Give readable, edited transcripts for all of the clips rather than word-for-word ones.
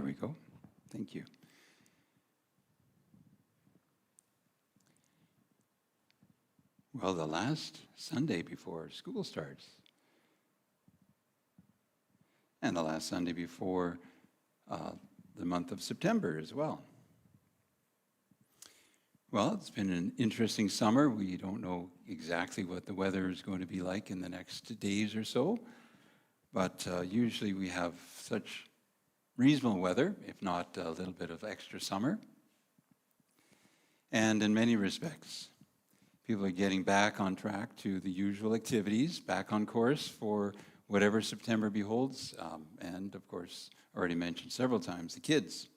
we go. Thank you. Well, the last Sunday before school starts, and the last Sunday before the month of September as well. Well, it's been an interesting summer. We don't know exactly what the weather is going to be like in the next days or so, but usually we have such reasonable weather, if not a little bit of extra summer. And in many respects, people are getting back on track to the usual activities, back on course for whatever September beholds. And of course, already mentioned several times, the kids.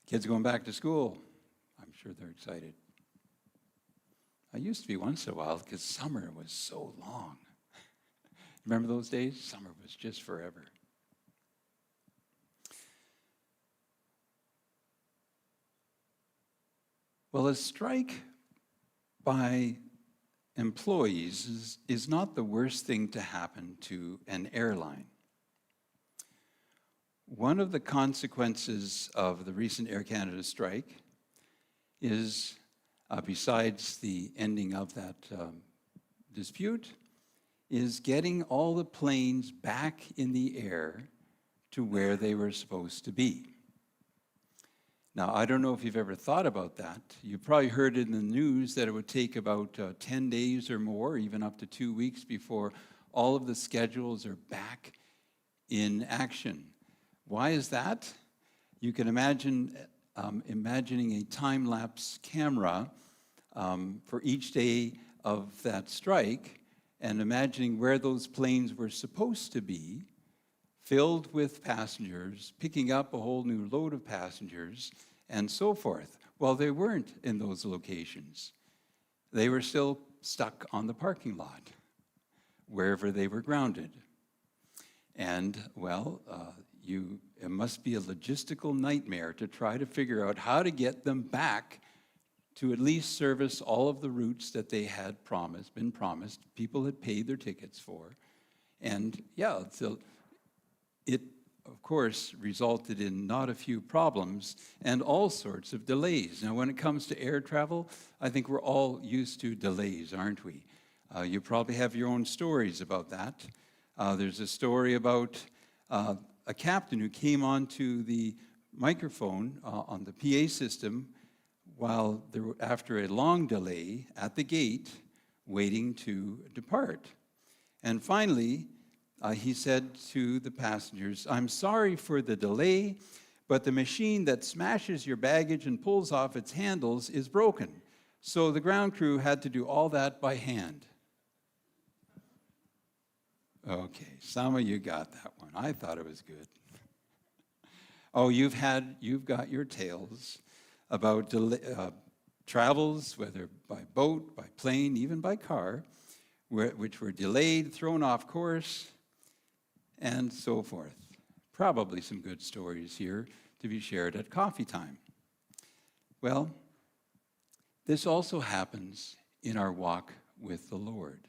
Kids going back to school. I'm sure they're excited. I used to be once in a while because summer was so long. Remember those days? Summer was just forever. Well, a strike by employees is not the worst thing to happen to an airline. One of the consequences of the recent Air Canada strike is, besides the ending of that dispute, is getting all the planes back in the air to where they were supposed to be. Now, I don't know if you've ever thought about that. You've probably heard in the news that it would take about 10 days or more, even up to 2 weeks, before all of the schedules are back in action. Why is that? You can imagine imagining a time-lapse camera for each day of that strike and imagining where those planes were supposed to be, filled with passengers, picking up a whole new load of passengers, and so forth. Well, they weren't in those locations. They were still stuck on the parking lot, wherever they were grounded. And, well, it must be a logistical nightmare to try to figure out how to get them back to at least service all of the routes that they had been promised, people had paid their tickets for. And, yeah, so it, of course, resulted in not a few problems and all sorts of delays. Now, when it comes to air travel, I think we're all used to delays, aren't we? You probably have your own stories about that. There's a story about a captain who came onto the microphone on the PA system after a long delay at the gate, waiting to depart. And finally, he said to the passengers, "I'm sorry for the delay, but the machine that smashes your baggage and pulls off its handles is broken. So the ground crew had to do all that by hand." Okay, some of you got that one. I thought it was good. Oh, you've got your tales about travels, whether by boat, by plane, even by car, which were delayed, thrown off course, and so forth. Probably some good stories here to be shared at coffee time. Well, this also happens in our walk with the Lord.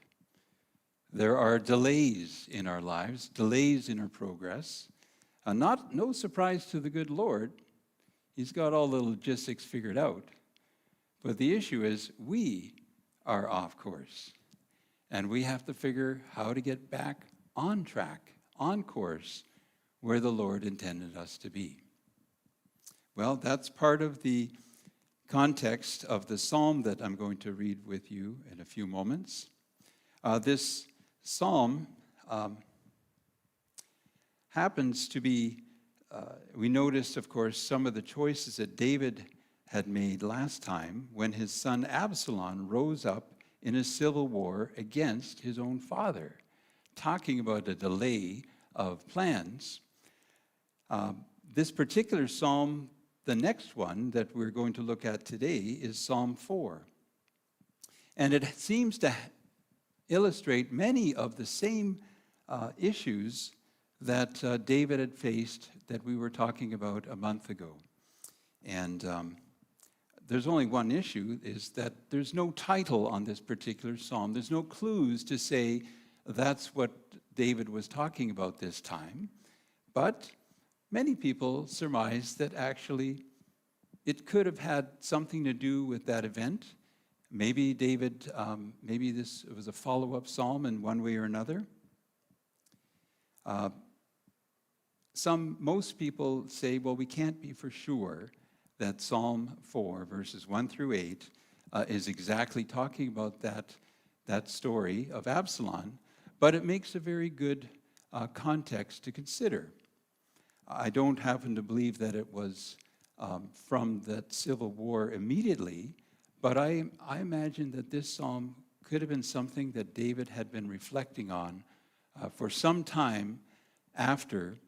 There are delays in our lives, delays in our progress. No surprise to the good Lord. He's got all the logistics figured out. But the issue is we are off course. And we have to figure how to get back on track, on course, where the Lord intended us to be. Well, that's part of the context of the psalm that I'm going to read with you in a few moments. This psalm happens to be, we noticed, of course, some of the choices that David had made last time when his son Absalom rose up in a civil war against his own father, talking about a delay of plans. This particular psalm, the next one that we're going to look at today, is Psalm 4. And it seems to illustrate many of the same issues that David had faced that we were talking about a month ago. And there's only one issue, is that there's no title on this particular psalm. There's no clues to say that's what David was talking about this time. But many people surmise that actually it could have had something to do with that event. Maybe David, maybe this was a follow-up psalm in one way or another. Most people say, well, we can't be for sure that Psalm 4, verses 1 through 8, is exactly talking about that story of Absalom, but it makes a very good context to consider. I don't happen to believe that it was from that civil war immediately, but I imagine that this psalm could have been something that David had been reflecting on for some time after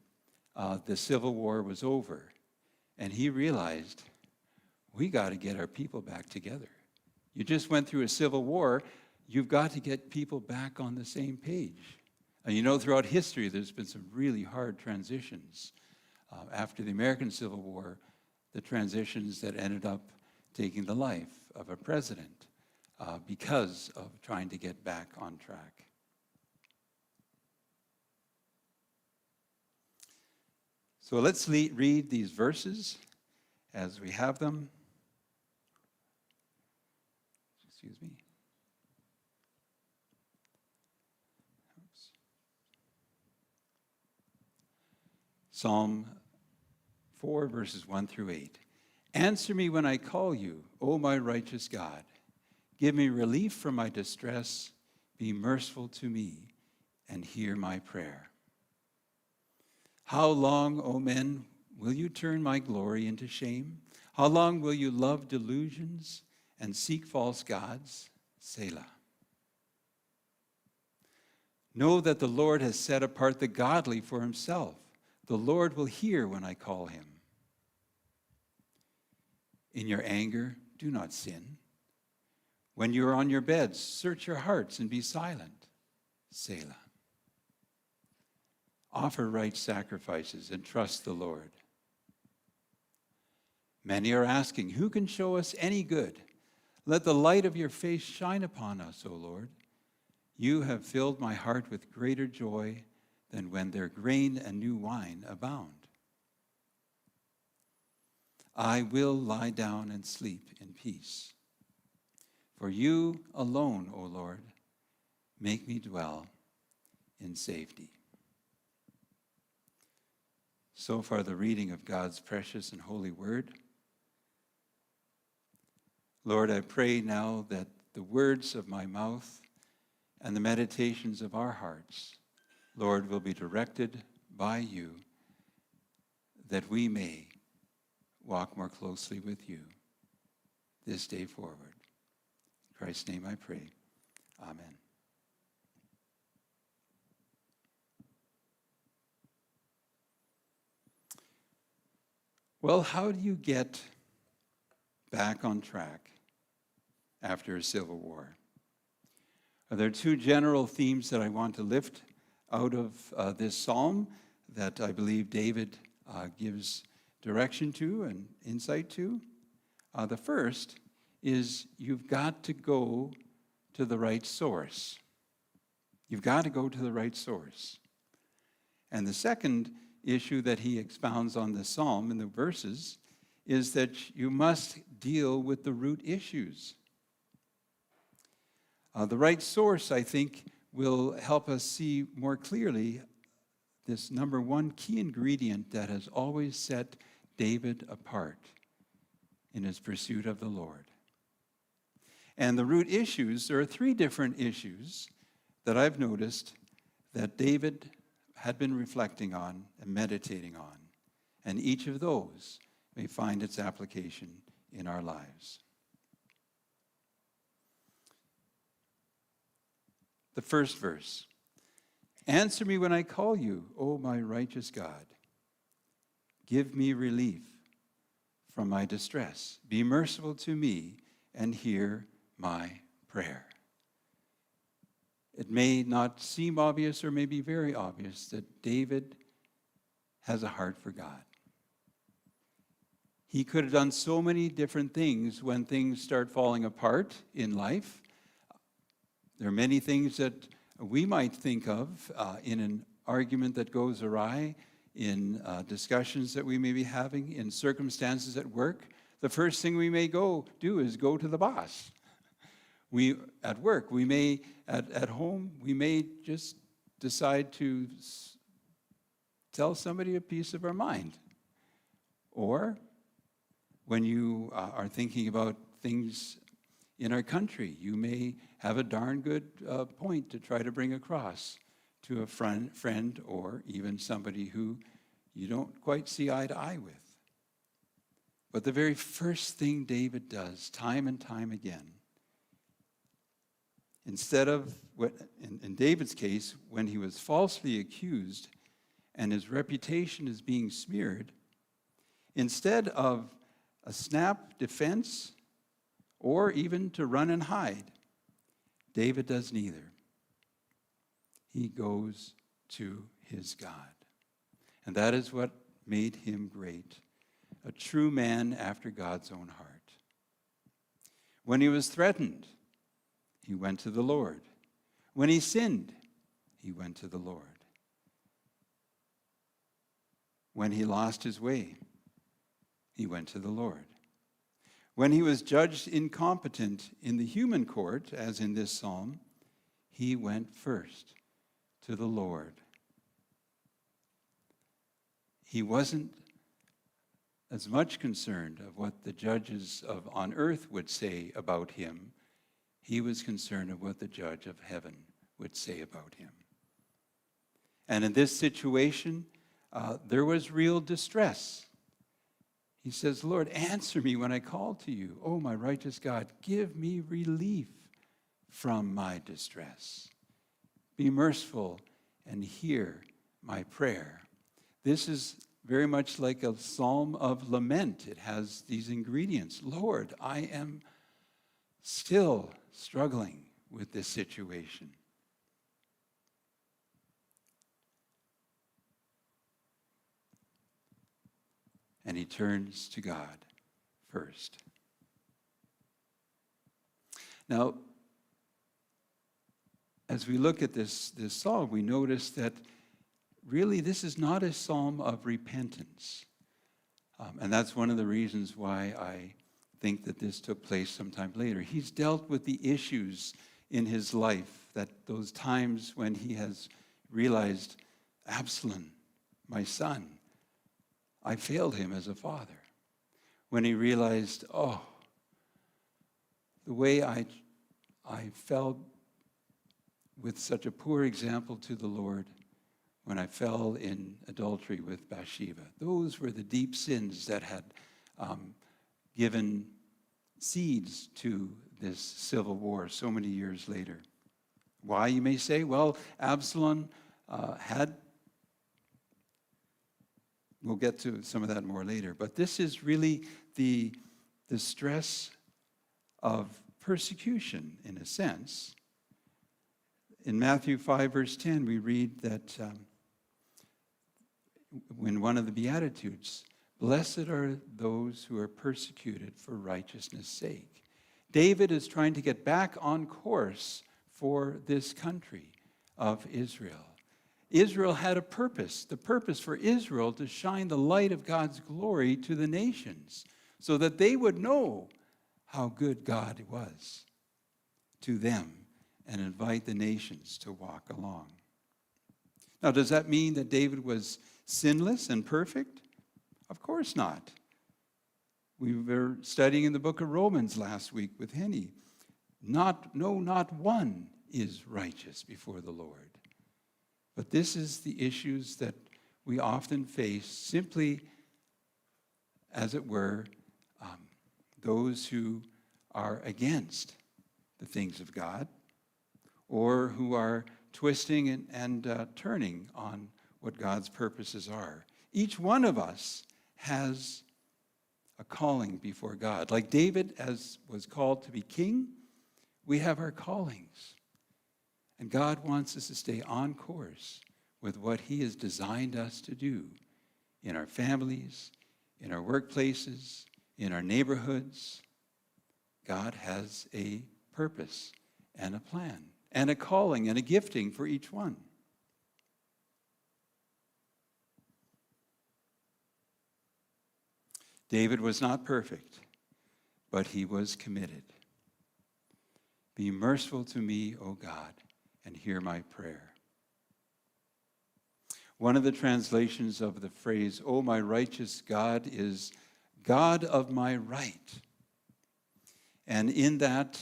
the civil war was over. And he realized, we got to get our people back together. You just went through a civil war. You've got to get people back on the same page. And you know, throughout history, there's been some really hard transitions. After the American Civil War, the transitions that ended up taking the life of a president because of trying to get back on track. So let's read these verses as we have them. Excuse me. Oops. Psalm 4, verses 1 through 8. Answer me when I call you, O my righteous God. Give me relief from my distress. Be merciful to me and hear my prayer. How long, O men, will you turn my glory into shame? How long will you love delusions and seek false gods? Selah. Know that the Lord has set apart the godly for himself. The Lord will hear when I call him. In your anger, do not sin. When you are on your beds, search your hearts and be silent. Selah. Offer right sacrifices and trust the Lord. Many are asking, who can show us any good? Let the light of your face shine upon us, O Lord. You have filled my heart with greater joy than when their grain and new wine abound. I will lie down and sleep in peace. For you alone, O Lord, make me dwell in safety. So far, the reading of God's precious and holy word. Lord, I pray now that the words of my mouth and the meditations of our hearts, Lord, will be directed by you, that we may walk more closely with you this day forward. In Christ's name I pray. Amen. Well, how do you get back on track after a civil war? There are two general themes that I want to lift out of this psalm that I believe David gives direction to and insight to. The first is you've got to go to the right source. You've got to go to the right source. And the second issue that he expounds on the psalm in the verses is that you must deal with the root issues. The right source, I think, will help us see more clearly this number one key ingredient that has always set David apart in his pursuit of the Lord. And the root issues, there are three different issues that I've noticed that David had been reflecting on and meditating on. And each of those may find its application in our lives. The first verse. Answer me when I call you, O my righteous God. Give me relief from my distress. Be merciful to me and hear my prayer. It may not seem obvious or may be very obvious that David has a heart for God. He could have done so many different things when things start falling apart in life. There are many things that we might think of in an argument that goes awry in discussions that we may be having, in circumstances at work, the first thing we may do is go to the boss. At work, we may, at home, we may just decide to tell somebody a piece of our mind. Or when you are thinking about things in our country, you may have a darn good point to try to bring across to a friend or even somebody who you don't quite see eye to eye with. But the very first thing David does, time and time again, instead of, in David's case, when he was falsely accused and his reputation is being smeared, instead of a snap defense or even to run and hide, David does neither. He goes to his God. And that is what made him great, a true man after God's own heart. When he was threatened, he went to the Lord. When he sinned, he went to the Lord. When he lost his way, he went to the Lord. When he was judged incompetent in the human court, as in this psalm, he went first to the Lord. He wasn't as much concerned of what the judges on earth would say about him. He was concerned of what the judge of heaven would say about him. And in this situation, there was real distress. He says, Lord, answer me when I call to you. Oh, my righteous God, give me relief from my distress. Be merciful and hear my prayer. This is very much like a psalm of lament. It has these ingredients. Lord, I am still struggling with this situation. And he turns to God first. Now, as we look at this psalm, we notice that really this is not a psalm of repentance. And that's one of the reasons why I think that this took place sometime later. He's dealt with the issues in his life, that those times when he has realized, Absalom, my son, I failed him as a father. When he realized, the way I fell with such a poor example to the Lord when I fell in adultery with Bathsheba. Those were the deep sins that had given seeds to this civil war so many years later. Why, you may say? Well, Absalom we'll get to some of that more later, but this is really the stress of persecution, in a sense. In Matthew 5, verse 10, we read that when one of the Beatitudes, blessed are those who are persecuted for righteousness' sake. David is trying to get back on course for this country of Israel. Israel had a purpose, the purpose for Israel to shine the light of God's glory to the nations so that they would know how good God was to them and invite the nations to walk along. Now, does that mean that David was sinless and perfect? Of course not. We were studying in the book of Romans last week with Henny. Not one is righteous before the Lord. But this is the issues that we often face, simply, as it were, those who are against the things of God, or who are twisting and turning on what God's purposes are. Each one of us has a calling before God. Like David, as was called to be king, we have our callings. And God wants us to stay on course with what he has designed us to do in our families, in our workplaces, in our neighborhoods. God has a purpose and a plan and a calling and a gifting for each one. David was not perfect, but he was committed. Be merciful to me, O God, and hear my prayer. One of the translations of the phrase, O my righteous God, is God of my right. And in that,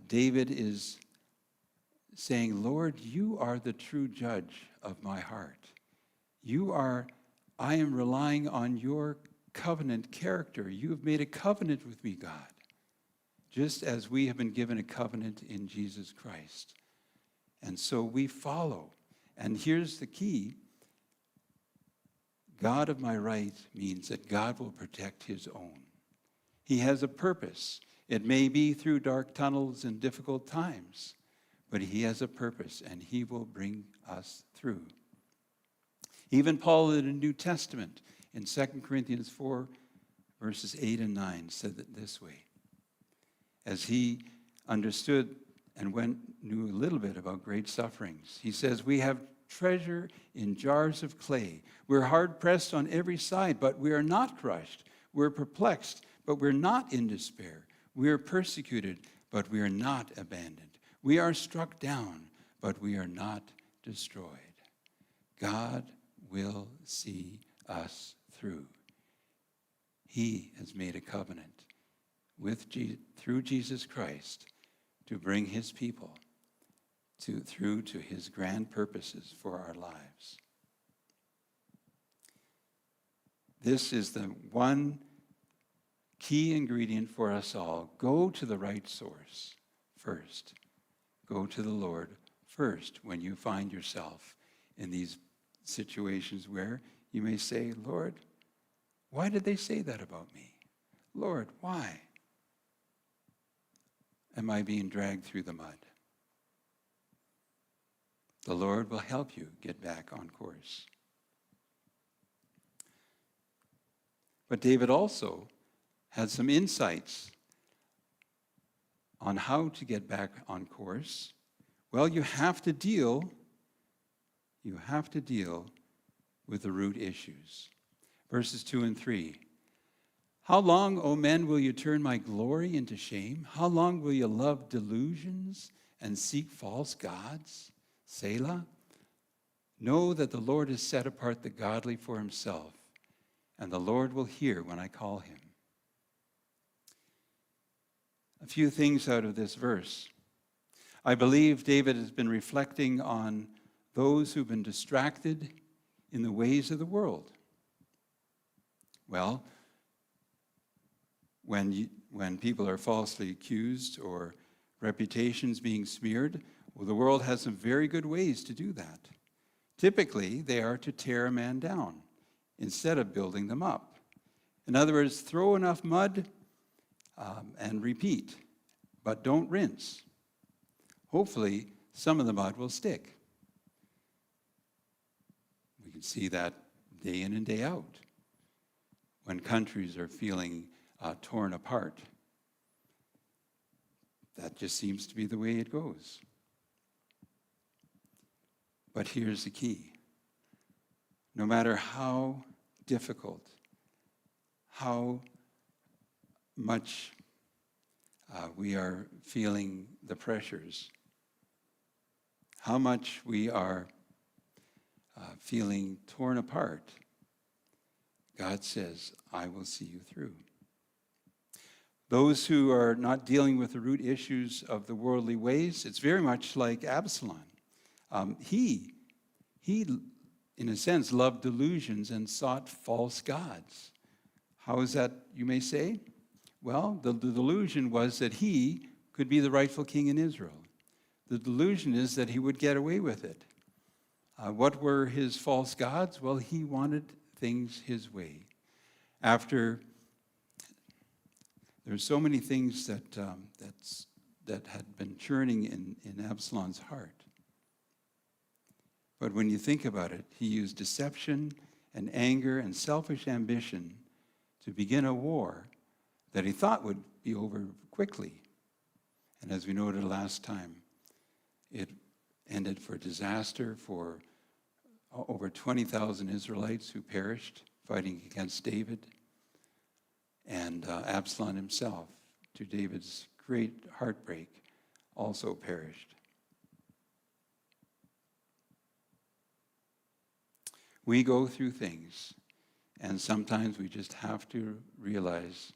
David is saying, Lord, you are the true judge of my heart. I am relying on your covenant character. You have made a covenant with me, God, just as we have been given a covenant in Jesus Christ. And so we follow. And here's the key. God of my right means that God will protect his own. He has a purpose. It may be through dark tunnels and difficult times, but he has a purpose, and he will bring us through. Even Paul in the New Testament, in 2 Corinthians 4, verses 8 and 9, said it this way. As he understood and knew a little bit about great sufferings, he says, we have treasure in jars of clay. We're hard-pressed on every side, but we are not crushed. We're perplexed, but we're not in despair. We are persecuted, but we are not abandoned. We are struck down, but we are not destroyed. God will see us through. He has made a covenant through Jesus Christ to bring his people through to his grand purposes for our lives. This is the one key ingredient for us all. Go to the right source first. Go to the Lord first when you find yourself in these situations where you may say, Lord, why did they say that about me? Lord, why am I being dragged through the mud? The Lord will help you get back on course. But David also had some insights on how to get back on course. Well, you have to deal with the root issues. Verses 2 and 3. How long, O men, will you turn my glory into shame? How long will you love delusions and seek false gods? Selah. Know that the Lord has set apart the godly for himself, and the Lord will hear when I call him. A few things out of this verse. I believe David has been reflecting on those who've been distracted in the ways of the world. Well, when people are falsely accused or reputations being smeared, well, the world has some very good ways to do that. Typically, they are to tear a man down instead of building them up. In other words, throw enough mud and repeat, but don't rinse. Hopefully, some of the mud will stick. We can see that day in and day out when countries are feeling torn apart. That just seems to be the way it goes. But here's the key. No matter how difficult, how much we are feeling the pressures, how much we are feeling torn apart, God says, I will see you through. Those who are not dealing with the root issues of the worldly ways, it's very much like Absalom. He, in a sense, loved delusions and sought false gods. How is that, you may say? Well, the delusion was that he could be the rightful king in Israel. The delusion is that he would get away with it. What were his false gods? Well, he wanted things his way. There's so many things that had been churning in Absalom's heart. But when you think about it, he used deception and anger and selfish ambition to begin a war that he thought would be over quickly. And as we noted last time, it ended for disaster for over 20,000 Israelites who perished fighting against David. And Absalom himself, to David's great heartbreak, also perished. We go through things, and sometimes we just have to realize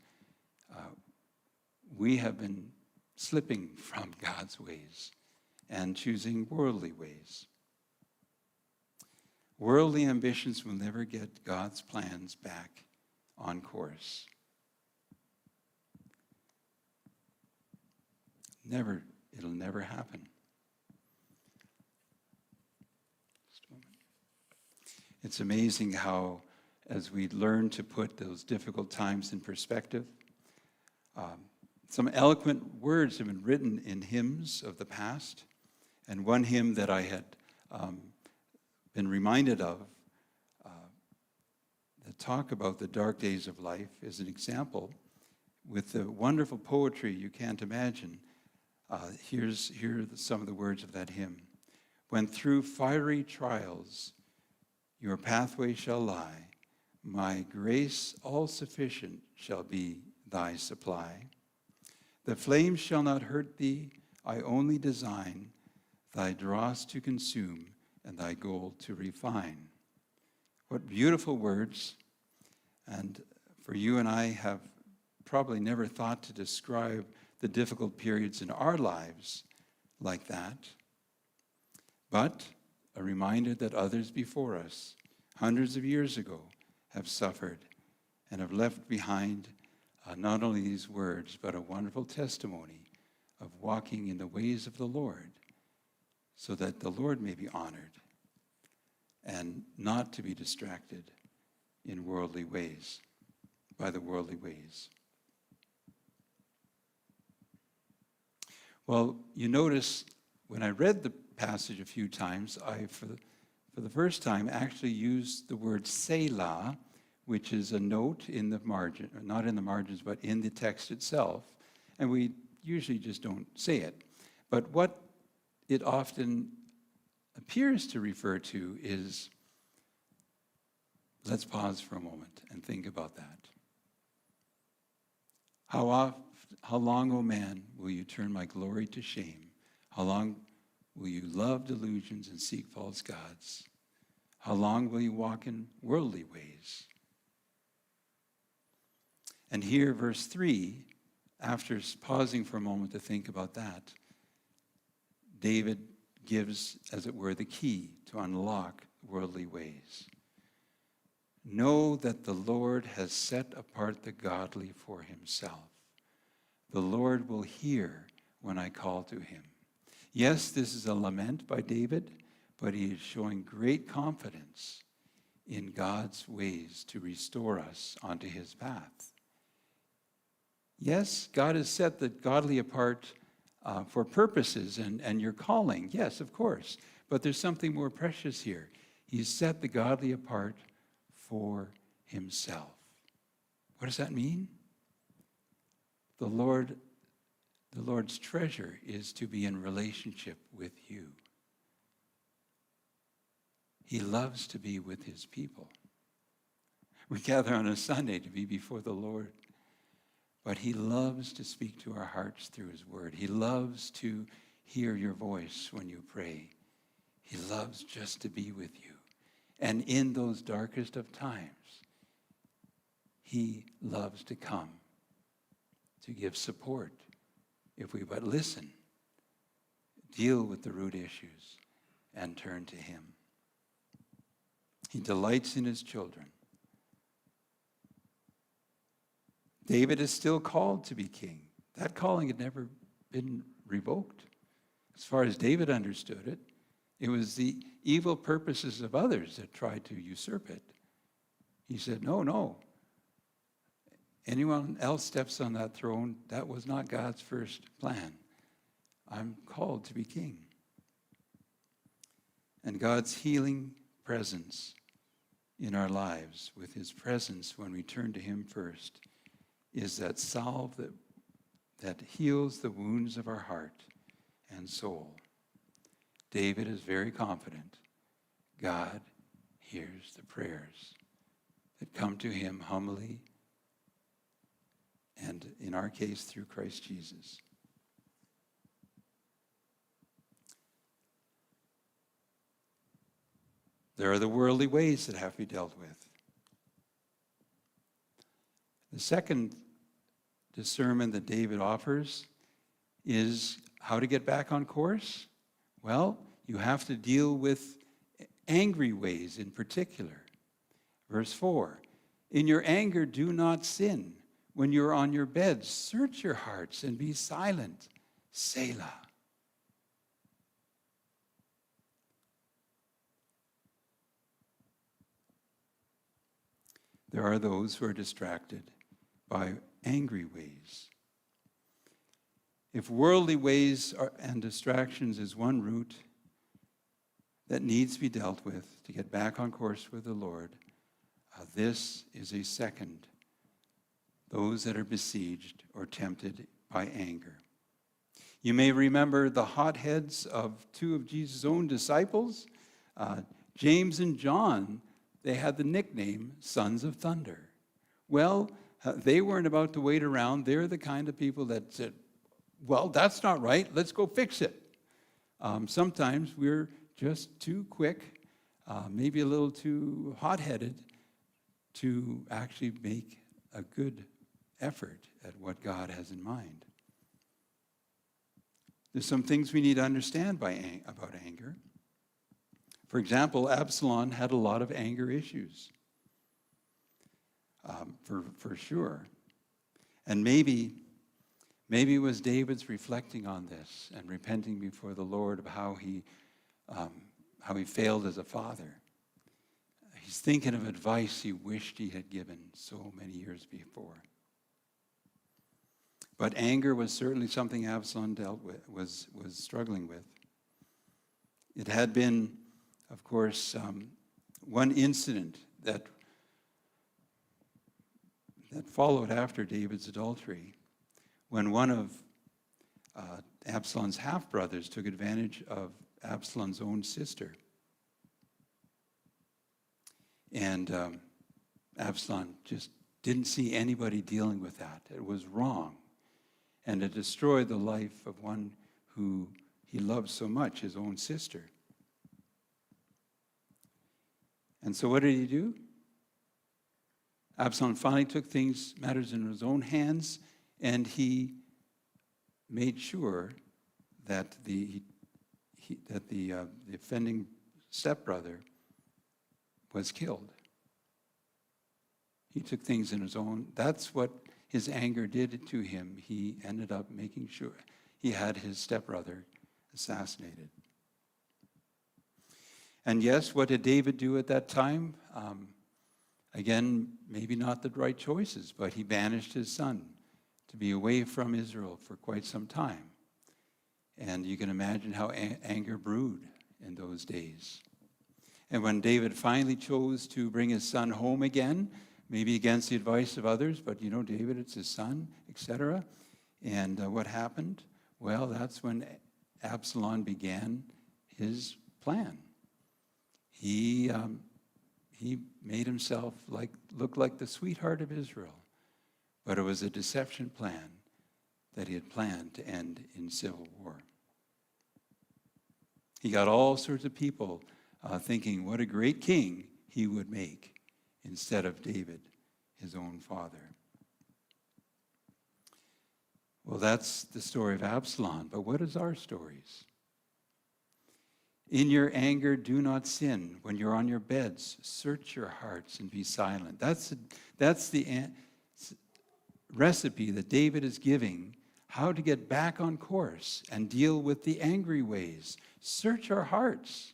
we have been slipping from God's ways and choosing worldly ways. Worldly ambitions will never get God's plans back on course. It'll never happen. Just a moment. It's amazing how, as we learn to put those difficult times in perspective, some eloquent words have been written in hymns of the past. And one hymn that I had been reminded of that talk about the dark days of life is an example with the wonderful poetry you can't imagine. Here are some of the words of that hymn. When through fiery trials your pathway shall lie, my grace all sufficient shall be thy supply. The flames shall not hurt thee, I only design thy dross to consume and thy gold to refine. What beautiful words. And for you and I have probably never thought to describe the difficult periods in our lives like that. But a reminder that others before us, hundreds of years ago, have suffered and have left behind not only these words, but a wonderful testimony of walking in the ways of the Lord, so that the Lord may be honored and not to be distracted in worldly ways, by the worldly ways. Well, you notice when I read the passage a few times, I, for the first time, actually used the word Selah, which is a note in the margin, not in the margins, but in the text itself. And we usually just don't say it. But what it often appears to refer to is, let's pause for a moment and think about that. How long, O man, will you turn my glory to shame? How long will you love delusions and seek false gods? How long will you walk in worldly ways? And here, verse 3, after pausing for a moment to think about that, David gives, as it were, the key to unlock worldly ways. Know that the Lord has set apart the godly for himself. The Lord will hear when I call to him. Yes, this is a lament by David, but he is showing great confidence in God's ways to restore us onto his path. Yes, God has set the godly apart for purposes and your calling. Yes, of course. But there's something more precious here. He's set the godly apart for himself. What does that mean? The Lord's treasure is to be in relationship with you. He loves to be with his people. We gather on a Sunday to be before the Lord. But he loves to speak to our hearts through his word. He loves to hear your voice when you pray. He loves just to be with you. And in those darkest of times, he loves to come to give support if we but listen, deal with the root issues, and turn to him. He delights in his children. David is still called to be king. That calling had never been revoked. As far as David understood it, it was the evil purposes of others that tried to usurp it. He said, no. Anyone else steps on that throne, that was not God's first plan. I'm called to be king. And God's healing presence in our lives, with his presence when we turn to him first, is that salve that heals the wounds of our heart and soul. David is very confident. God hears the prayers that come to him humbly and in our case, through Christ Jesus. There are the worldly ways that have to be dealt with. The second discernment that David offers is how to get back on course. Well, you have to deal with angry ways in particular. Verse 4, in your anger do not sin. When you're on your beds, search your hearts and be silent. Selah. There are those who are distracted by angry ways. If worldly ways and distractions is one route that needs to be dealt with to get back on course with the Lord, this is a second. Those that are besieged or tempted by anger. You may remember the hotheads of two of Jesus' own disciples, James and John. They had the nickname Sons of Thunder. Well, they weren't about to wait around. They're the kind of people that said, well, that's not right. Let's go fix it. Sometimes we're just too quick, maybe a little too hot-headed to actually make a good effort at what God has in mind. There's some things we need to understand about anger. For example, Absalom had a lot of anger issues, for sure. And maybe it was David's reflecting on this and repenting before the Lord of how he failed as a father. He's thinking of advice he wished he had given so many years before. But anger was certainly something Absalom dealt with, was struggling with. It had been, of course, one incident that followed after David's adultery, when one of Absalom's half-brothers took advantage of Absalom's own sister. And Absalom just didn't see anybody dealing with that. It was wrong. And it destroyed the life of one who he loved so much, his own sister. And so what did he do? Absalom finally took matters in his own hands, and he made sure that the offending stepbrother was killed. He took things in his own. That's what his anger did to him. He ended up making sure he had his stepbrother assassinated. And yes, what did David do at that time? Again, maybe not the right choices, but he banished his son to be away from Israel for quite some time. And you can imagine how anger brewed in those days. And when David finally chose to bring his son home again, maybe against the advice of others, but David, it's his son, etc. And what happened? Well, that's when Absalom began his plan. He made himself look like the sweetheart of Israel, but it was a deception plan that he had planned to end in civil war. He got all sorts of people thinking what a great king he would make instead of David, his own father. Well, that's the story of Absalom, but what is our stories? In your anger, do not sin. When you're on your beds, search your hearts and be silent. That's the recipe that David is giving, how to get back on course and deal with the angry ways. Search our hearts.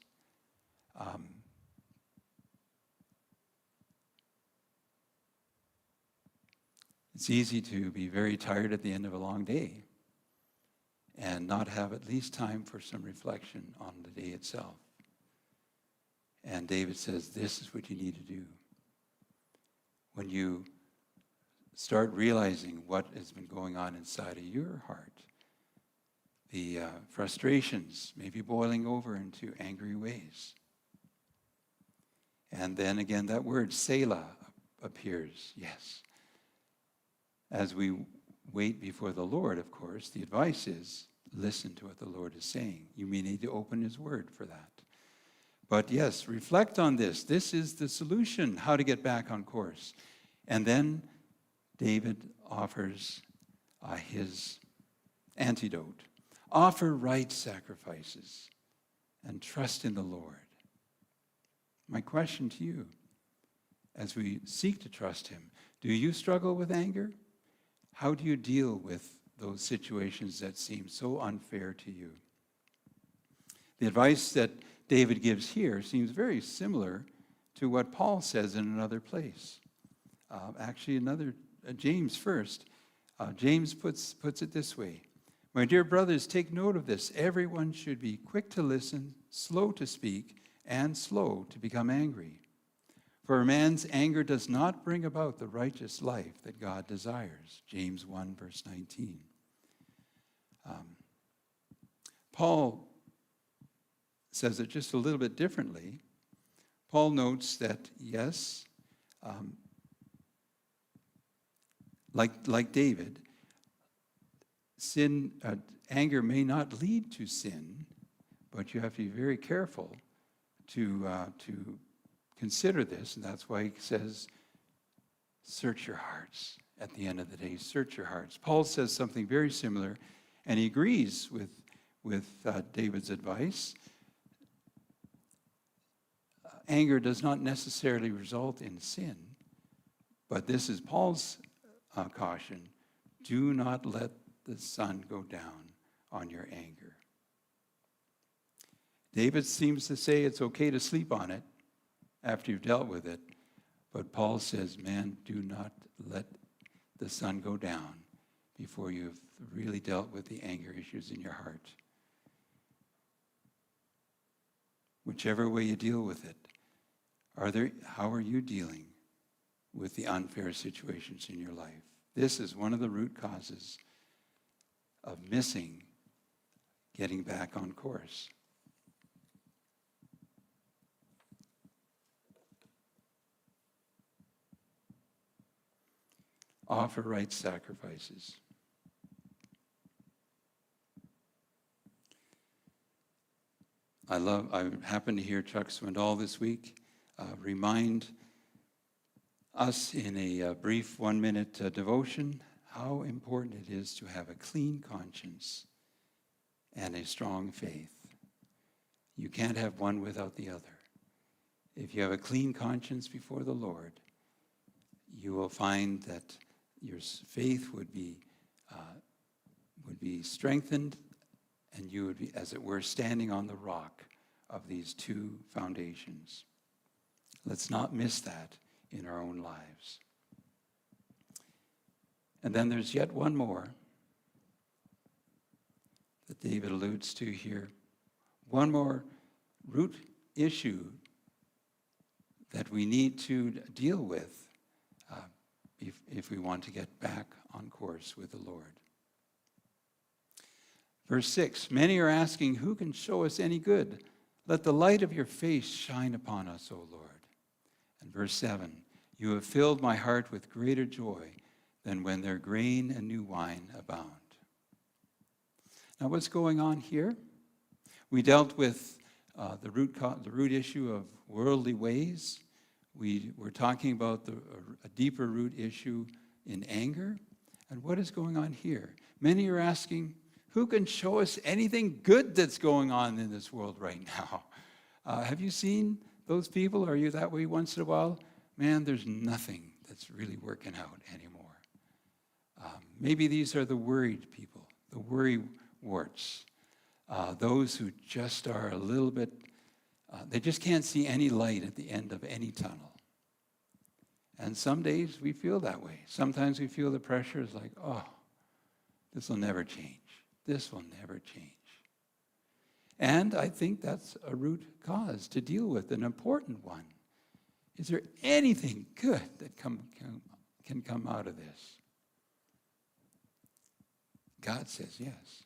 It's easy to be very tired at the end of a long day and not have at least time for some reflection on the day itself. And David says, this is what you need to do. When you start realizing what has been going on inside of your heart, the frustrations may be boiling over into angry ways. And then again, that word Selah appears, yes. as we wait before the Lord, of course, the advice is listen to what the Lord is saying. You may need to open his word for that. But yes, reflect on this. This is the solution, how to get back on course. And then David offers his antidote. Offer right sacrifices and trust in the Lord. My question to you, as we seek to trust him, do you struggle with anger? How do you deal with those situations that seem so unfair to you? The advice that David gives here seems very similar to what Paul says in another place. James first. James puts it this way. My dear brothers, take note of this. Everyone should be quick to listen, slow to speak, and slow to become angry. For a man's anger does not bring about the righteous life that God desires. James 1, verse 19. Paul says it just a little bit differently. Paul notes that, yes, like David, anger may not lead to sin, but you have to be very careful to consider this, and that's why he says, search your hearts. At the end of the day, search your hearts. Paul says something very similar, and he agrees with David's advice. Anger does not necessarily result in sin, but this is Paul's caution. Do not let the sun go down on your anger. David seems to say it's okay to sleep on it after you've dealt with it, but Paul says, man, do not let the sun go down before you've really dealt with the anger issues in your heart. Whichever way you deal with it, how are you dealing with the unfair situations in your life? This is one of the root causes of missing getting back on course. Offer right sacrifices. I happened to hear Chuck Swindoll this week remind us in a brief 1-minute devotion how important it is to have a clean conscience and a strong faith. You can't have one without the other. If you have a clean conscience before the Lord, you will find that your faith would be strengthened, and you would be, as it were, standing on the rock of these two foundations. Let's not miss that in our own lives. And then there's yet one more that David alludes to here. One more root issue that we need to deal with if we want to get back on course with the Lord. Verse 6, many are asking, who can show us any good? Let the light of your face shine upon us, O Lord. And verse 7, you have filled my heart with greater joy than when their grain and new wine abound. Now what's going on here? We dealt with the root issue of worldly ways. We were talking about a deeper root issue in anger. And what is going on here? Many are asking, who can show us anything good that's going on in this world right now? Have you seen those people? Are you that way once in a while? Man, there's nothing that's really working out anymore. Maybe these are the worried people, the worry warts, those who just are a little bit, they just can't see any light at the end of any tunnel. And some days we feel that way. Sometimes we feel the pressure is like, oh, this will never change. This will never change. And I think that's a root cause to deal with, an important one. Is there anything good that can come out of this? God says yes.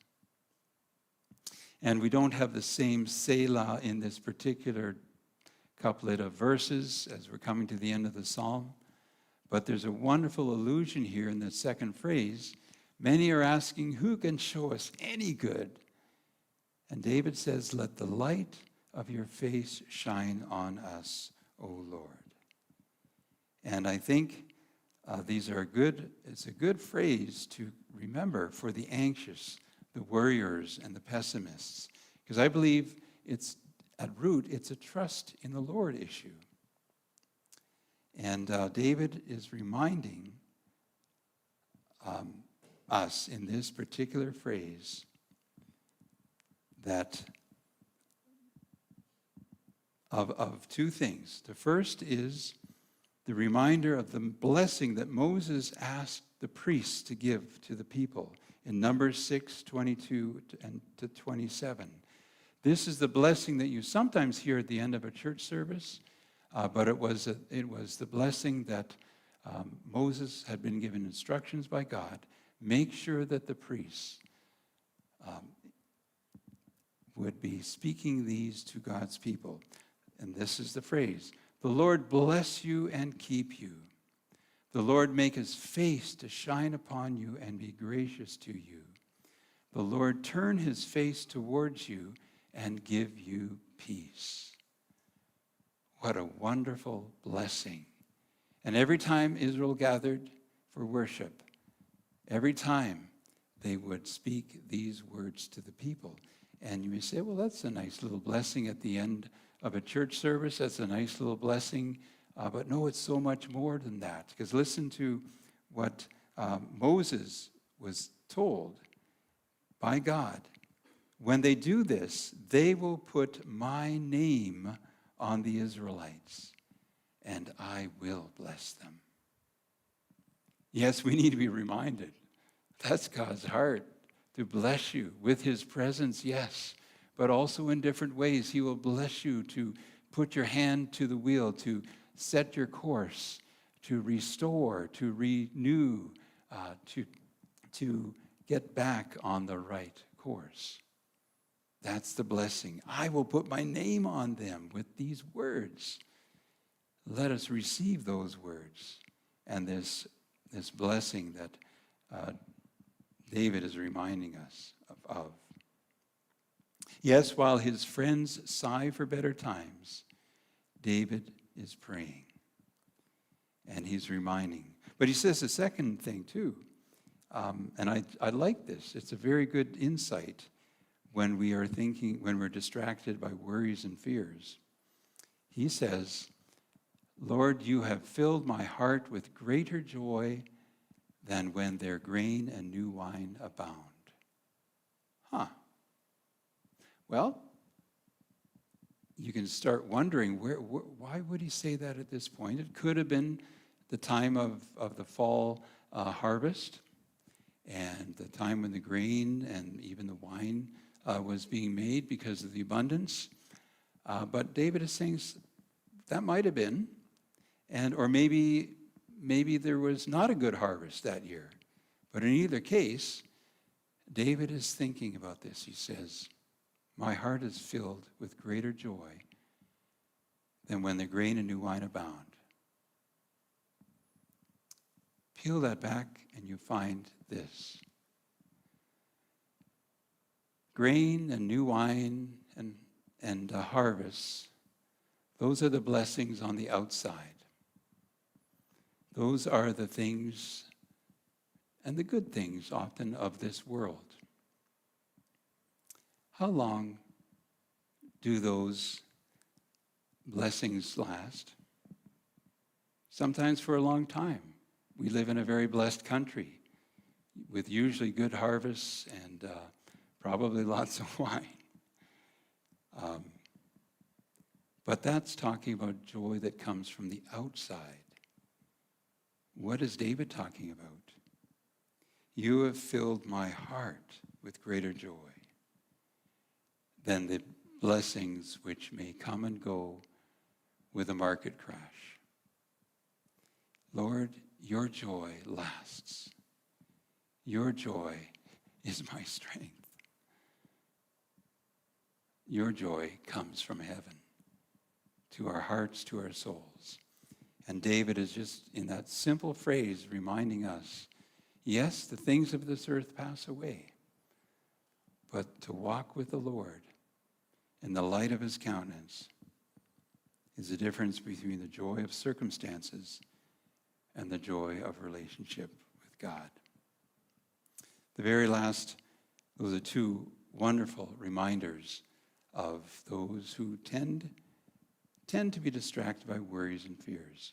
And we don't have the same Selah in this particular couplet of verses as we're coming to the end of the psalm. But there's a wonderful allusion here in the second phrase. Many are asking, who can show us any good? And David says, let the light of your face shine on us, O Lord. And I think it's a good phrase to remember for the anxious, the worriers, and the pessimists. Because I believe at root, it's a trust in the Lord issue. And David is reminding us in this particular phrase that of two things. The first is the reminder of the blessing that Moses asked the priests to give to the people in Numbers 6:22 and to 27. This is the blessing that you sometimes hear at the end of a church service, but it was the blessing that Moses had been given instructions by God. Make sure that the priests would be speaking these to God's people. And this is the phrase, the Lord bless you and keep you. The Lord make his face to shine upon you and be gracious to you. The Lord turn his face towards you and give you peace. What a wonderful blessing. And every time Israel gathered for worship, every time they would speak these words to the people. And you may say, well, that's a nice little blessing at the end of a church service. That's a nice little blessing. But no, it's so much more than that. Because listen to what Moses was told by God. When they do this, they will put my name on the Israelites, and I will bless them. Yes, we need to be reminded. That's God's heart, to bless you with his presence, yes, but also in different ways. He will bless you to put your hand to the wheel, to set your course, to restore, to renew, to get back on the right course. That's the blessing. I will put my name on them with these words. Let us receive those words and this blessing that David is reminding us of. Yes, while his friends sigh for better times, David is praying. And he's reminding. But he says the second thing too, and I like this. It's a very good insight when we're distracted by worries and fears. He says, Lord, you have filled my heart with greater joy than when their grain and new wine abound. Well, you can start wondering, why would he say that at this point? It could have been the time of the fall harvest and the time when the grain and even the wine was being made because of the abundance. But David is saying that might have been, or maybe there was not a good harvest that year. But in either case, David is thinking about this. He says, my heart is filled with greater joy than when the grain and new wine abound. Peel that back and you find this. Grain and new wine and harvests, those are the blessings on the outside. Those are the things and the good things often of this world. How long do those blessings last? Sometimes for a long time. We live in a very blessed country with usually good harvests and probably lots of wine. But that's talking about joy that comes from the outside. What is David talking about? You have filled my heart with greater joy than the blessings which may come and go with a market crash. Lord, your joy lasts. Your joy is my strength. Your joy comes from heaven to our hearts, to our souls. And David is just, in that simple phrase, reminding us, yes, the things of this earth pass away, but to walk with the Lord in the light of his countenance is the difference between the joy of circumstances and the joy of relationship with God. The very last, those are two wonderful reminders of those who tend to be distracted by worries and fears.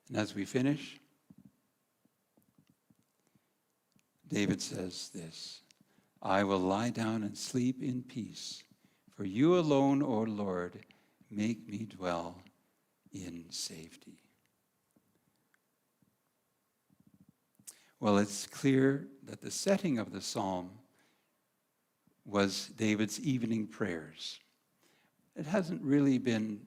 And as we finish, David says this, I will lie down and sleep in peace, for you alone, O Lord, make me dwell in safety. Well, it's clear that the setting of the psalm was David's evening prayers. It hasn't really been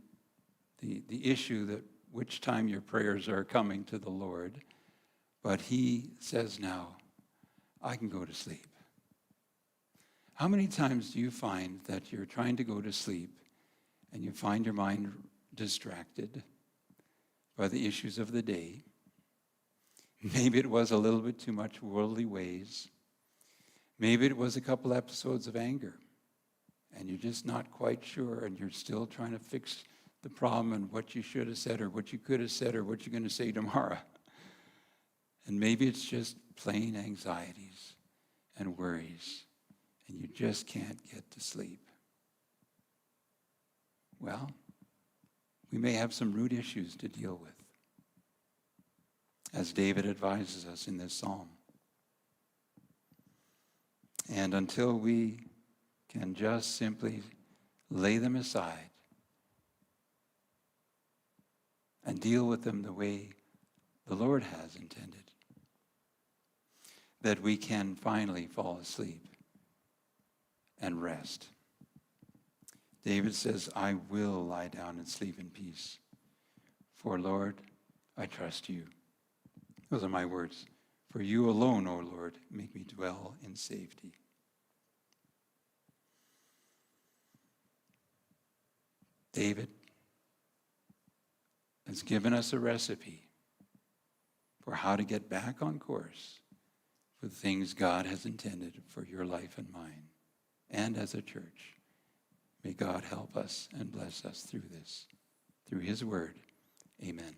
the issue that which time your prayers are coming to the Lord, but he says now, I can go to sleep. How many times do you find that you're trying to go to sleep and you find your mind distracted by the issues of the day? Maybe it was a little bit too much worldly ways. Maybe it was a couple episodes of anger, and you're just not quite sure, and you're still trying to fix the problem and what you should have said or what you could have said or what you're going to say tomorrow. And maybe it's just plain anxieties and worries, and you just can't get to sleep. Well, we may have some root issues to deal with, as David advises us in this psalm. And until we can just simply lay them aside and deal with them the way the Lord has intended, that we can finally fall asleep and rest. David says, I will lie down and sleep in peace, for Lord, I trust you. Those are my words. For you alone, O Lord, make me dwell in safety. David has given us a recipe for how to get back on course for the things God has intended for your life and mine, and as a church. May God help us and bless us through this, through his word. Amen.